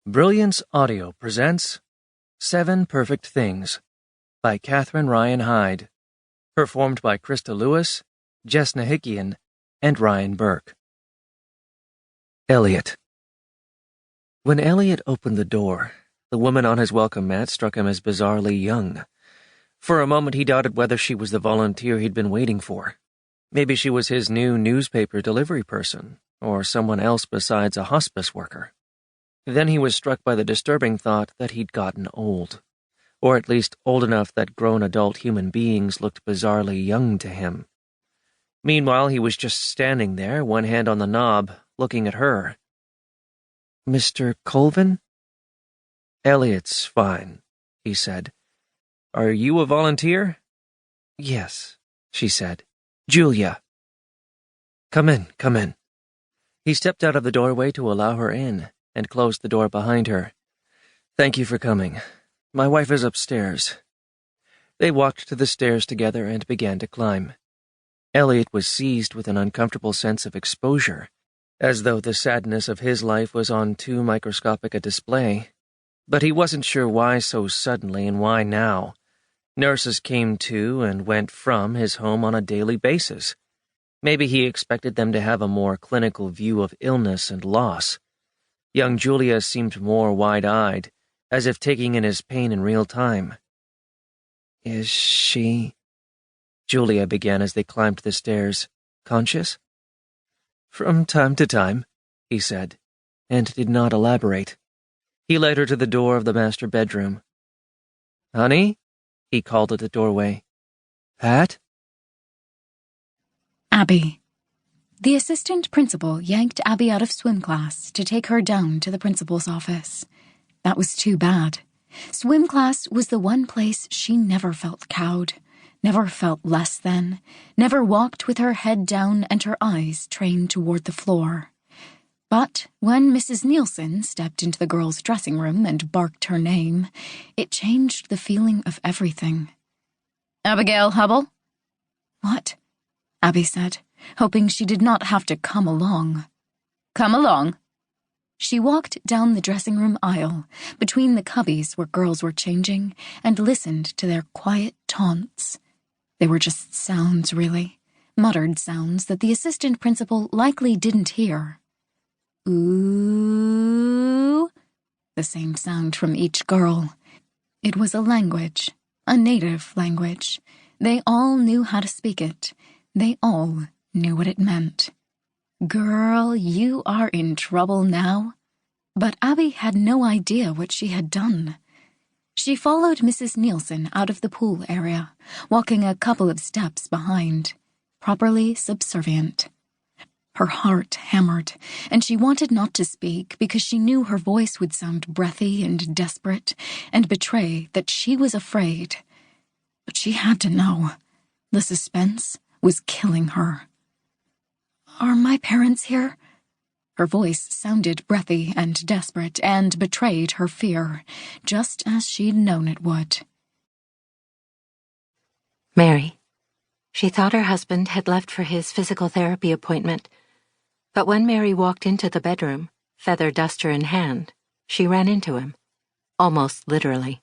Brilliance Audio presents 7 Perfect Things by Catherine Ryan Hyde, performed by Krista Lewis, Jess Nahikian, and Ryan Burke. Elliot. When Elliot opened the door, the woman on his welcome mat struck him as bizarrely young. For a moment he doubted whether she was the volunteer he'd been waiting for. Maybe she was his new newspaper delivery person, or someone else besides a hospice worker. Then he was struck by the disturbing thought that he'd gotten old, or at least old enough that grown adult human beings looked bizarrely young to him. Meanwhile, he was just standing there, one hand on the knob, looking at her. "Mr. Colvin?" "Elliot's fine," he said. "Are you a volunteer?" "Yes," she said. "Julia." Come in. He stepped out of the doorway to allow her in, and closed the door behind her. "Thank you for coming. My wife is upstairs." They walked to the stairs together and began to climb. Elliot was seized with an uncomfortable sense of exposure, as though the sadness of his life was on too microscopic a display. But he wasn't sure why so suddenly and why now. Nurses came to and went from his home on a daily basis. Maybe he expected them to have a more clinical view of illness and loss. Young Julia seemed more wide-eyed, as if taking in his pain in real time. "Is she—" Julia began as they climbed the stairs. "Conscious?" "From time to time," he said, and did not elaborate. He led her to the door of the master bedroom. "Honey?" he called at the doorway. "Pat?" Abby. The assistant principal yanked Abby out of swim class to take her down to the principal's office. That was too bad. Swim class was the one place she never felt cowed, never felt less than, never walked with her head down and her eyes trained toward the floor. But when Mrs. Nielsen stepped into the girls' dressing room and barked her name, it changed the feeling of everything. "Abigail Hubble?" "What?" Abby said, hoping she did not have to come along. "Come along." She walked down the dressing room aisle, between the cubbies where girls were changing, and listened to their quiet taunts. They were just sounds, really, muttered sounds that the assistant principal likely didn't hear. "Ooh," the same sound from each girl. It was a language, a native language. They all knew how to speak it. They all knew what it meant. "Girl, you are in trouble now." But Abby had no idea what she had done. She followed Mrs. Nielsen out of the pool area, walking a couple of steps behind, properly subservient. Her heart hammered, and she wanted not to speak because she knew her voice would sound breathy and desperate and betray that she was afraid. But she had to know. The suspense was killing her. "Are my parents here?" Her voice sounded breathy and desperate and betrayed her fear, just as she'd known it would. Mary. She thought her husband had left for his physical therapy appointment, but when Mary walked into the bedroom, feather duster in hand, she ran into him, almost literally.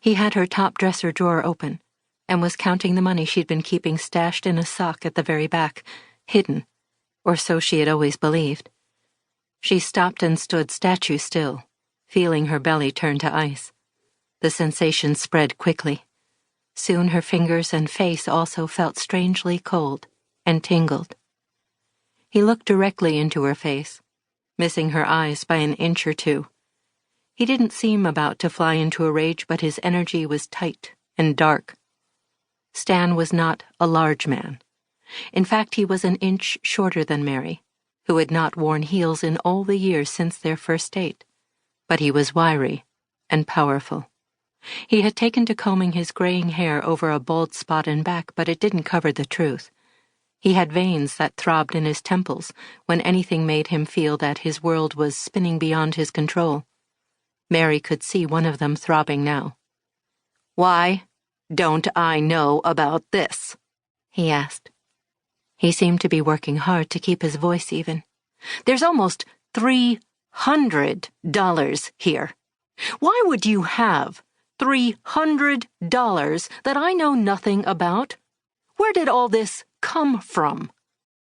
He had her top dresser drawer open and was counting the money she'd been keeping stashed in a sock at the very back, hidden, or so she had always believed. She stopped and stood statue still, feeling her belly turn to ice. The sensation spread quickly. Soon her fingers and face also felt strangely cold and tingled. He looked directly into her face, missing her eyes by an inch or two. He didn't seem about to fly into a rage, but his energy was tight and dark. Stan was not a large man. In fact, he was an inch shorter than Mary, who had not worn heels in all the years since their first date. But he was wiry and powerful. He had taken to combing his graying hair over a bald spot in back, but it didn't cover the truth. He had veins that throbbed in his temples when anything made him feel that his world was spinning beyond his control. Mary could see one of them throbbing now. "Why don't I know about this?" he asked. He seemed to be working hard to keep his voice even. "There's almost 3 $300 here. Why would you have $300 that I know nothing about? Where did all this come from?